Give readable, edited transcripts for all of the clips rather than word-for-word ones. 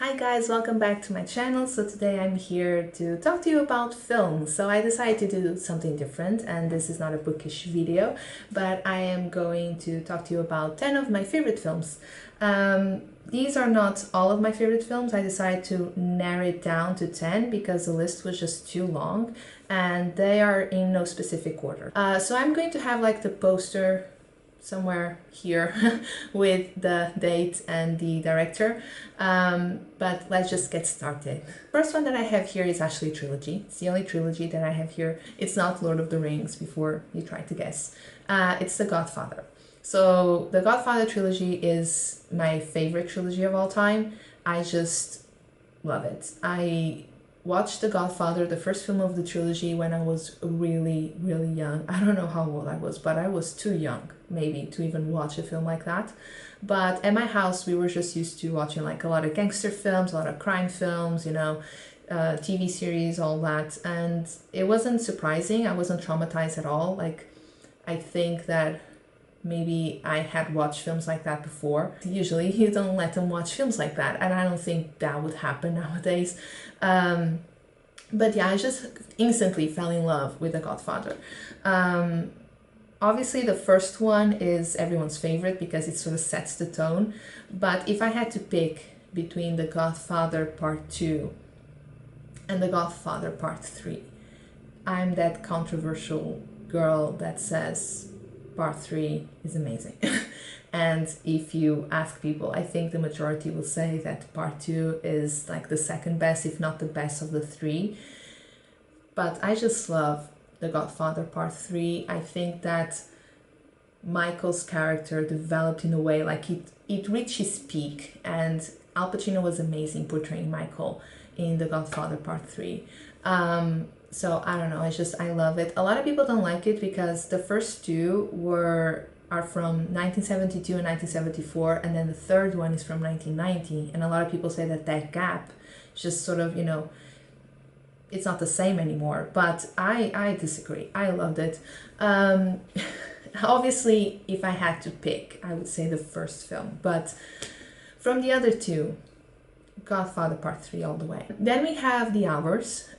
Hi guys, welcome back to my channel. So today I'm here to talk to you about films. So I decided to do something different, and this is not a bookish video, but I am going to talk to you about 10 of my favorite films. These are not all of my favorite films. I decided to narrow it down to 10 because the list was just too long and they are in no specific order. So I'm going to have like the poster somewhere here with the date and the director, but let's just get started. First one that I have here is actually a trilogy. It's the only trilogy that I have here. It's not Lord of the Rings, before you try to guess. It's The Godfather. So the Godfather trilogy is my favorite trilogy of all time. I just love it. I watched The Godfather, the first film of the trilogy, when I was really young. I don't know how old I was, but I was too young maybe to even watch a film like that. But at my house we were just used to watching like a lot of gangster films, a lot of crime films, you know, TV series, all that, and it wasn't surprising. I wasn't traumatized at all. Like, I think that maybe I had watched films like that before. Usually you don't let them watch films like that, and I don't think that would happen nowadays. But yeah, I just instantly fell in love with The Godfather. Obviously the first one is everyone's favorite because it sort of sets the tone, but if I had to pick between The Godfather Part 2 and The Godfather Part 3, I'm that controversial girl that says Part 3 is amazing. And if you ask people, I think the majority will say that Part 2 is like the second best, if not the best of the three. But I just love The Godfather Part 3. I think that Michael's character developed in a way like it reached its peak, and Al Pacino was amazing portraying Michael in The Godfather Part 3. So I don't know, I love it. A lot of people don't like it because the first two are from 1972 and 1974, and then the third one is from 1990, and a lot of people say that gap just sort of, you know, it's not the same anymore. But I disagree. I loved it. Obviously if I had to pick, I would say the first film, but from the other two, Godfather Part 3 all the way. Then we have The Hours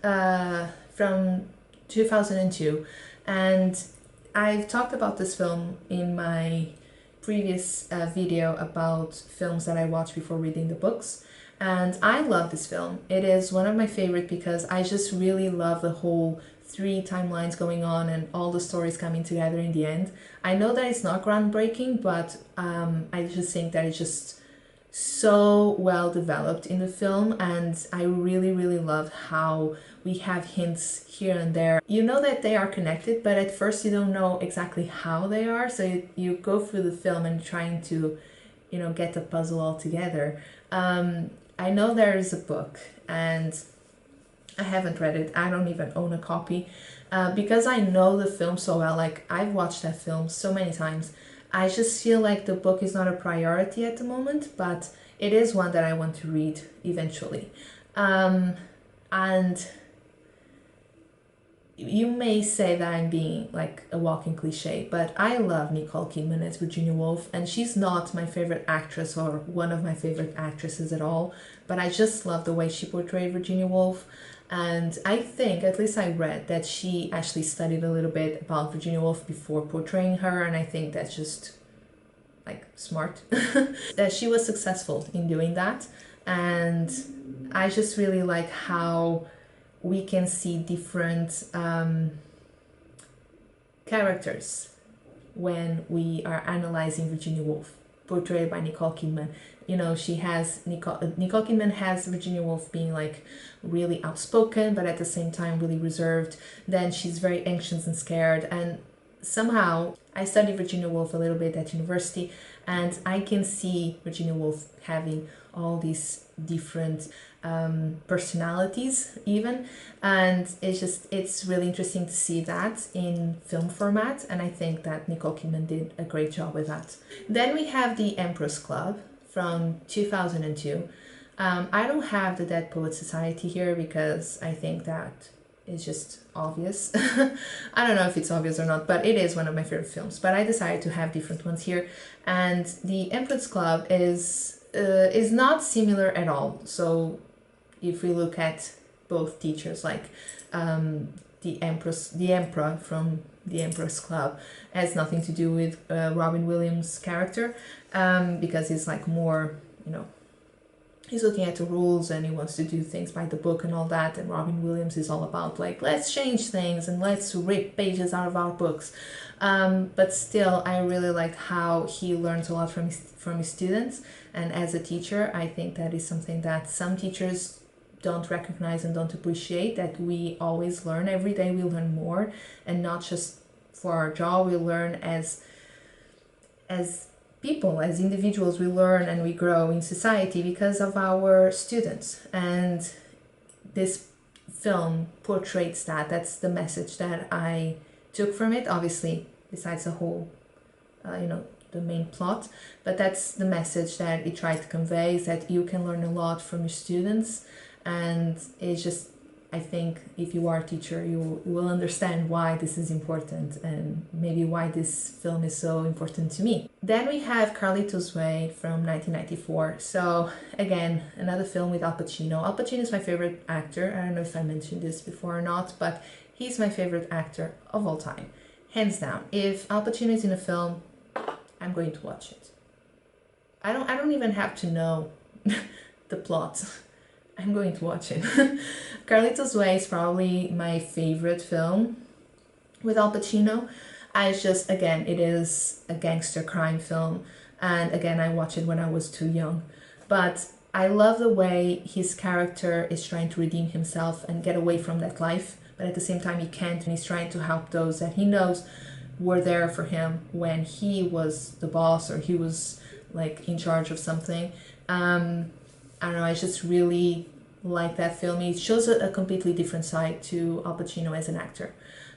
from 2002, and I've talked about this film in my previous video about films that I watched before reading the books, and I love this film. It is one of my favorite because I just really love the whole three timelines going on and all the stories coming together in the end. I know that it's not groundbreaking, but I just think that it's just so well developed in the film, and I really love how we have hints here and there. You know that they are connected, but at first you don't know exactly how they are, so you go through the film and trying to, you know, get the puzzle all together. I know there is a book, and I haven't read it. I don't even own a copy because I know the film so well. Like, I've watched that film so many times. I just feel like the book is not a priority at the moment, but it is one that I want to read eventually. And you may say that I'm being like a walking cliche, but I love Nicole Kidman as Virginia Woolf, and she's not my favorite actress or one of my favorite actresses at all, but I just love the way she portrayed Virginia Woolf. And I think, at least I read, that she actually studied a little bit about Virginia Woolf before portraying her, and I think that's just like smart. That she was successful in doing that, and I just really like how we can see different characters when we are analyzing Virginia Woolf, portrayed by Nicole Kidman. You know, she has Nicole Kidman has Virginia Woolf being like really outspoken, but at the same time really reserved. Then she's very anxious and scared, and somehow I studied Virginia Woolf a little bit at university, and I can see Virginia Woolf having all these different personalities even, and it's really interesting to see that in film format, and I think that Nicole Kidman did a great job with that. Then we have The Empress Club from 2002. I don't have the Dead Poets Society here because I think that is just obvious. I don't know if it's obvious or not, but it is one of my favorite films, but I decided to have different ones here. And The Empress Club is is not similar at all. So if we look at both teachers, like the Emperor from the Empress Club has nothing to do with Robin Williams' character, because he's like more, you know, he's looking at the rules and he wants to do things by the book and all that, and Robin Williams is all about like, let's change things and let's rip pages out of our books. But still, I really liked how he learns a lot from his students, and as a teacher, I think that is something that some teachers don't recognize and don't appreciate, that we always learn. Every day we learn more, and not just for our job, we learn as people, as individuals, we learn and we grow in society because of our students. And this film portrays that. That's the message that I took from it, obviously, besides the whole, you know, the main plot, but that's the message that it tried to convey, is that you can learn a lot from your students. And it's just, I think if you are a teacher, you will understand why this is important, and maybe why this film is so important to me. Then we have Carlitos Way from 1994. So again, another film with Al Pacino. Al Pacino is my favorite actor. I don't know if I mentioned this before or not, but he's my favorite actor of all time, hands down. If Al Pacino is in a film, I'm going to watch it. I don't even have to know the plot. I'm going to watch it. Carlitos Way is probably my favorite film with Al Pacino. Again, it is a gangster crime film, and again, I watched it when I was too young. But I love the way his character is trying to redeem himself and get away from that life, but at the same time he can't, and he's trying to help those that he knows were there for him when he was the boss, or he was like in charge of something. I don't know, I just really like that film. It shows a completely different side to Al Pacino as an actor.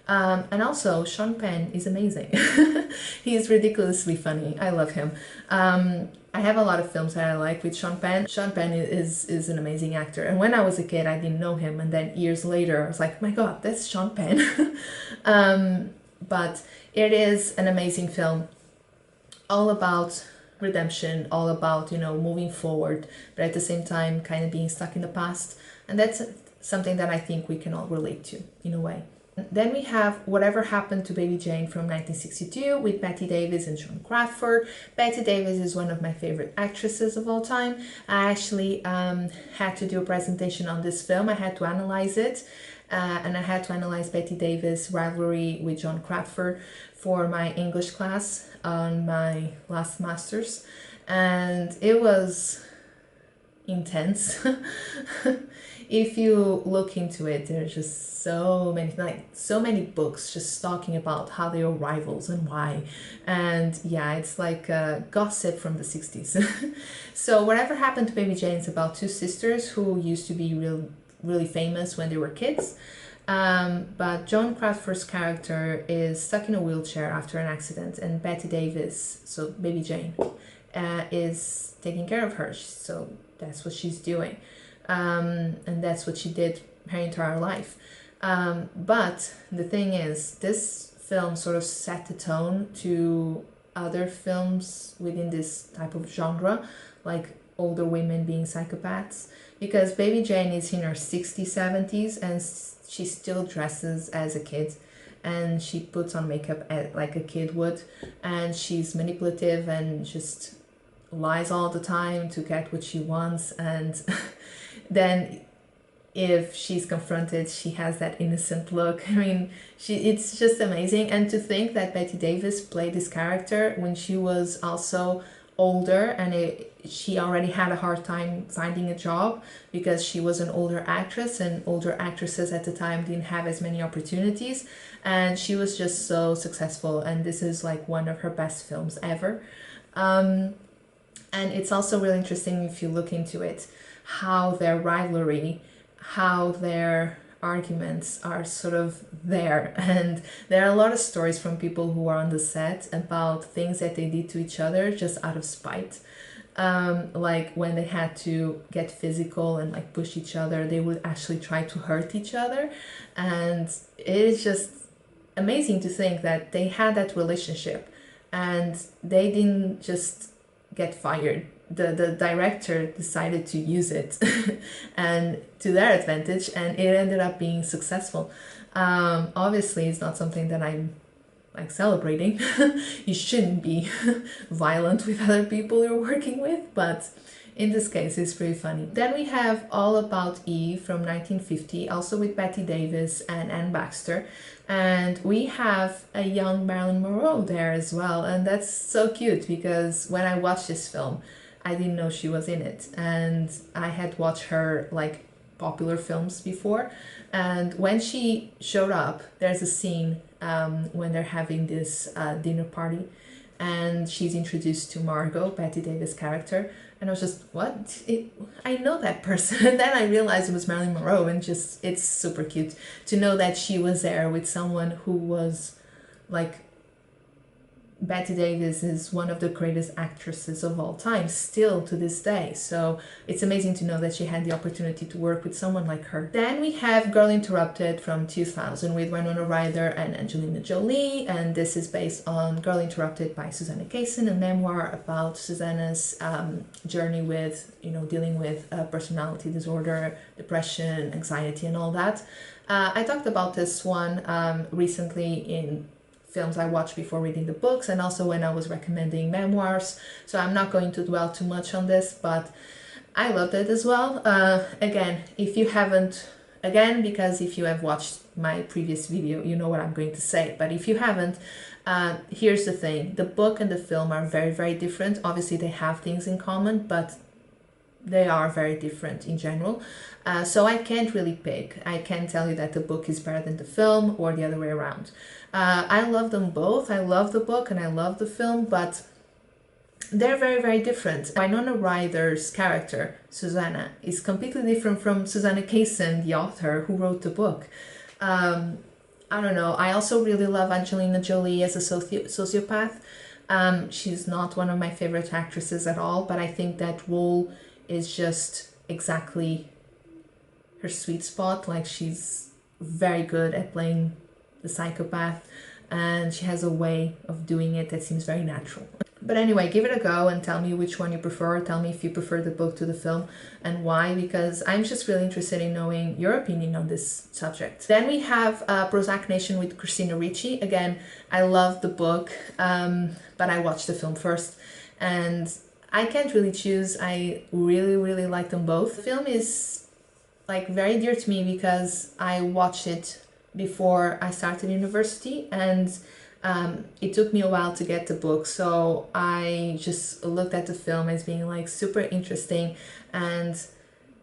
And also, Sean Penn is amazing. He is ridiculously funny. I love him. I have a lot of films that I like with Sean Penn. Sean Penn is an amazing actor. And when I was a kid, I didn't know him. And then years later, I was like, my God, that's Sean Penn. But it is an amazing film, all about redemption, all about, you know, moving forward, but at the same time kind of being stuck in the past. And that's something that I think we can all relate to in a way. Then we have Whatever Happened to Baby Jane from 1962 with Bette Davis and Joan Crawford. Bette Davis is one of my favorite actresses of all time. I actually had to do a presentation on this film. I had to analyze it, and I had to analyze Bette Davis' rivalry with Joan Crawford for my English class on my last master's, and it was intense. If you look into it, there's just so many books just talking about how they are rivals and why. And yeah, it's like gossip from the 60s. So Whatever Happened to Baby Jane is about two sisters who used to be really famous when they were kids. But Joan Crawford's character is stuck in a wheelchair after an accident, and Bette Davis, so Baby Jane, is taking care of her. So that's what she's doing. And that's what she did her entire life. But the thing is, this film sort of set the tone to other films within this type of genre, like older women being psychopaths, because Baby Jane is in her 60s, 70s, and she still dresses as a kid, and she puts on makeup like a kid would, and she's manipulative and just lies all the time to get what she wants. And then if she's confronted, she has that innocent look. I mean, it's just amazing. And to think that Bette Davis played this character when she was also older, and she already had a hard time finding a job because she was an older actress, and older actresses at the time didn't have as many opportunities, and she was just so successful, and this is like one of her best films ever. And it's also really interesting if you look into it, how their rivalry, how their arguments are sort of there. And there are a lot of stories from people who are on the set about things that they did to each other just out of spite. Like when they had to get physical and like push each other, they would actually try to hurt each other. And it is just amazing to think that they had that relationship and they didn't just get fired the director decided to use it and to their advantage, and it ended up being successful. Obviously, it's not something that I'm like celebrating. You shouldn't be violent with other people you're working with, but in this case it's pretty funny. Then we have All About Eve from 1950, also with Bette Davis and Anne Baxter, and we have a young Marilyn Monroe there as well, and that's so cute because when I watched this film I didn't know she was in it, and I had watched her like popular films before, and when she showed up, there's a scene when they're having this dinner party, and she's introduced to Margot, Bette Davis' character, and I was just, what? I know that person. And then I realized it was Marilyn Monroe, and just, it's super cute to know that she was there with someone who was like, Bette Davis is one of the greatest actresses of all time, still to this day. So it's amazing to know that she had the opportunity to work with someone like her. Then we have Girl Interrupted from 2000 with Winona Ryder and Angelina Jolie, and this is based on Girl Interrupted by Susanna Kaysen, a memoir about Susanna's journey with, you know, dealing with personality disorder, depression, anxiety, and all that. I talked about this one recently in films I watched before reading the books, and also when I was recommending memoirs, so I'm not going to dwell too much on this, but I loved it as well. Again, if you haven't, because if you have watched my previous video, you know what I'm going to say, but if you haven't, here's the thing, the book and the film are very, very different. Obviously they have things in common, but they are very different in general. So I can't really pick. I can't tell you that the book is better than the film or the other way around. I love them both. I love the book and I love the film, but they're very, very different. Winona Ryder's character, Susanna, is completely different from Susanna Kaysen, the author who wrote the book. I don't know. I also really love Angelina Jolie as a sociopath. She's not one of my favorite actresses at all, but I think that role is just exactly her sweet spot. Like, she's very good at playing the psychopath, and she has a way of doing it that seems very natural. But anyway, give it a go and tell me which one you prefer. Tell me if you prefer the book to the film and why, because I'm just really interested in knowing your opinion on this subject. Then we have Prozac Nation with Christina Ricci. Again, I love the book, but I watched the film first, and I can't really choose. I really, really like them both. The film is like very dear to me because I watched it before I started university, and it took me a while to get the book, so I just looked at the film as being like super interesting and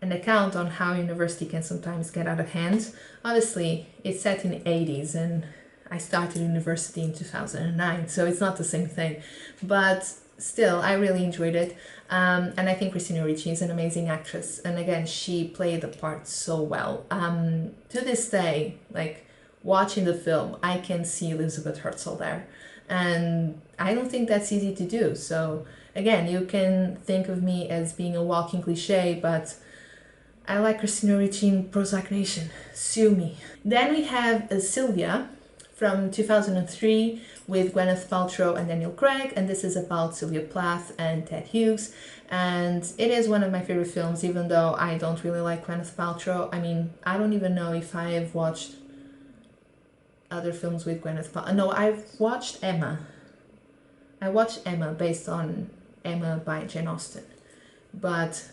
an account on how university can sometimes get out of hand. Obviously, it's set in the 80s and I started university in 2009, so it's not the same thing, but still, I really enjoyed it, and I think Christina Ricci is an amazing actress, and again, she played the part so well. To this day, like, watching the film, I can see Elizabeth Hertzl there, and I don't think that's easy to do. So again, you can think of me as being a walking cliche, but I like Christina Ricci in Prozac Nation. Sue me. Then we have Sylvia from 2003 with Gwyneth Paltrow and Daniel Craig, and this is about Sylvia Plath and Ted Hughes, and it is one of my favorite films, even though I don't really like Gwyneth Paltrow. I mean, I don't even know if I have watched other films with Gwyneth Paltrow. No, I've watched Emma. I watched Emma based on Emma by Jane Austen, but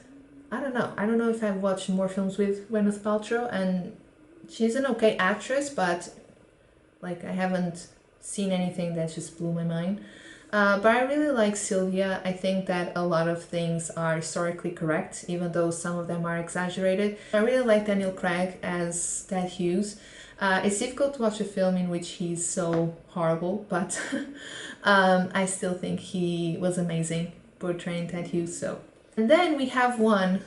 I don't know. I don't know if I've watched more films with Gwyneth Paltrow, and she's an okay actress, but like, I haven't seen anything that just blew my mind. But I really like Sylvia. I think that a lot of things are historically correct, even though some of them are exaggerated. I really like Daniel Craig as Ted Hughes. It's difficult to watch a film in which he's so horrible, but I still think he was amazing portraying Ted Hughes. So, and then we have one,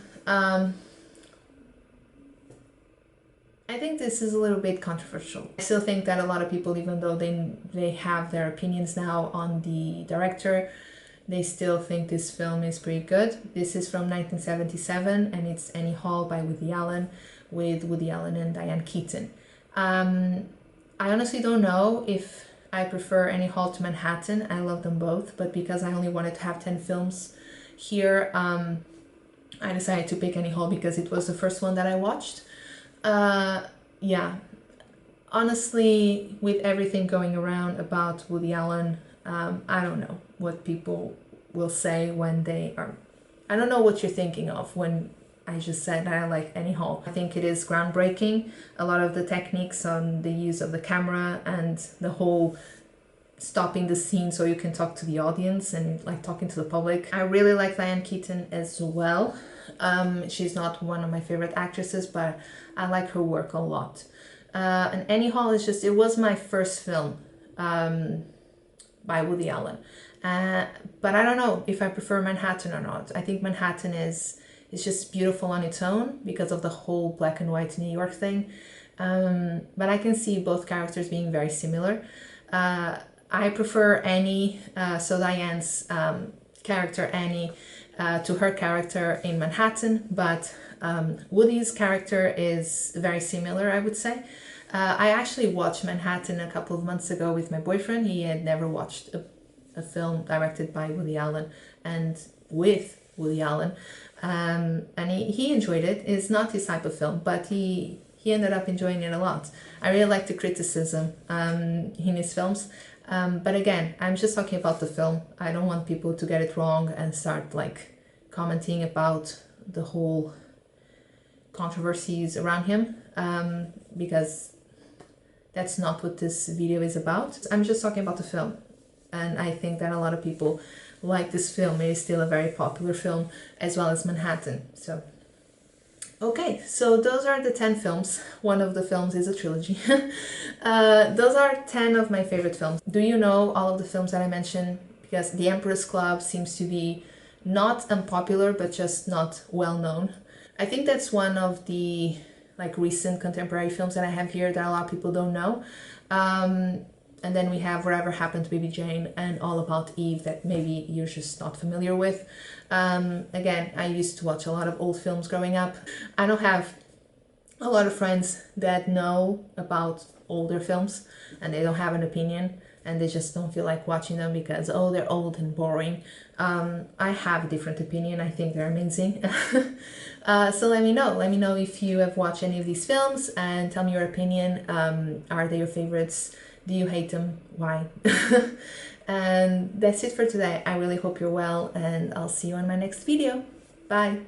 I think this is a little bit controversial. I still think that a lot of people, even though they have their opinions now on the director, they still think this film is pretty good. This is from 1977, and it's Annie Hall by Woody Allen, with Woody Allen and Diane Keaton. I honestly don't know if I prefer Annie Hall to Manhattan. I love them both, but because I only wanted to have 10 films Here I decided to pick Annie Hall because it was the first one that I watched. Yeah, honestly, with everything going around about Woody Allen, I don't know what people will say when they are... I don't know what you're thinking of when I just said that I like Annie Hall. I think it is groundbreaking. A lot of the techniques on the use of the camera and the whole stopping the scene so you can talk to the audience and like talking to the public. I really like Diane Keaton as well. She's not one of my favorite actresses, but I like her work a lot. And Annie Hall is just, it was my first film by Woody Allen. But I don't know if I prefer Manhattan or not. I think Manhattan is just beautiful on its own because of the whole black and white New York thing. But I can see both characters being very similar. I prefer Annie, so Diane's character Annie, to her character in Manhattan, but Woody's character is very similar, I would say. I actually watched Manhattan a couple of months ago with my boyfriend. He had never watched a film directed by Woody Allen and with Woody Allen, and he enjoyed it. It's not his type of film, but he ended up enjoying it a lot. I really like the criticism in his films. But again, I'm just talking about the film. I don't want people to get it wrong and start like commenting about the whole controversies around him, because that's not what this video is about. I'm just talking about the film, and I think that a lot of people like this film. It is still a very popular film, as well as Manhattan. So okay, so those are the 10 films. One of the films is a trilogy. Those are 10 of my favorite films. Do you know all of the films that I mentioned? Because The Empress Club seems to be not unpopular, but just not well known. I think that's one of the like recent contemporary films that I have here that a lot of people don't know. And then we have Whatever Happened to Baby Jane and All About Eve that maybe you're just not familiar with. Again, I used to watch a lot of old films growing up. I don't have a lot of friends that know about older films and they don't have an opinion and they just don't feel like watching them because, oh, they're old and boring. I have a different opinion. I think they're amazing. So let me know. Let me know if you have watched any of these films and tell me your opinion. Are they your favorites? Do you hate them? Why? And that's it for today. I really hope you're well and I'll see you on my next video. Bye!